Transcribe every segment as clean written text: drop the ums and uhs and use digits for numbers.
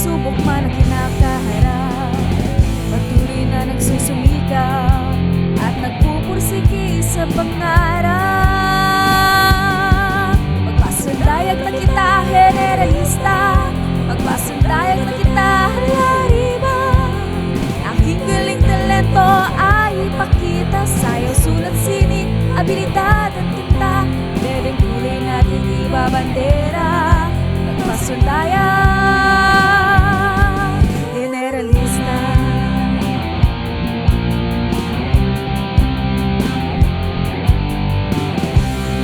pagsubok man ang kinakaharap, patuloy na nagsusumikap at nagpupursige sa pangarap. Magpasundayag na kita, generalista, magpasundayag na kita, halariba. Aking galing talento ay ipakita, sayaw, sulat, sining, abilidad at kanta. Bebeng kulay natin ibabandera, magpasundayag, generalista.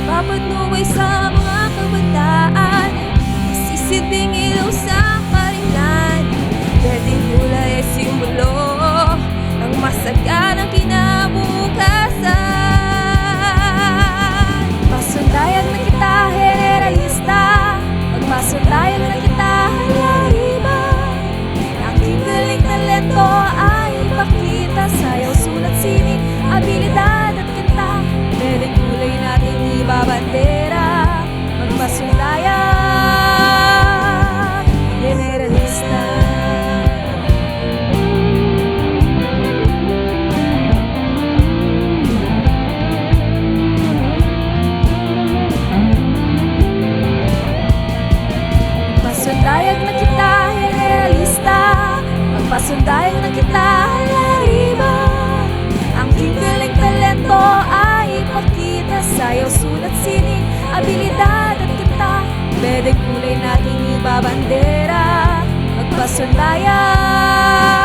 Papanuway sa mga kabataan, masisilbing ilaw sa karinlan. Berdeng kulay ay simbolo ng masaganang kinabukasan. Pasundayag na kita, generalista, magpasundayag na kita, halariba. Aking galing talento ay ipakita, sayaw, sulat, sining, abilidad at kanta. Berdeng kulay natin ibabandera, magpasundayag, generalista. Magpasundayag na kita, generalista, magpasundayag na kita, halariba. Aking galing talento ay ipakita, sayaw, sulat, sining, abilidad at kanta. Berdeng kulay nating ibabandera, magpasundayag.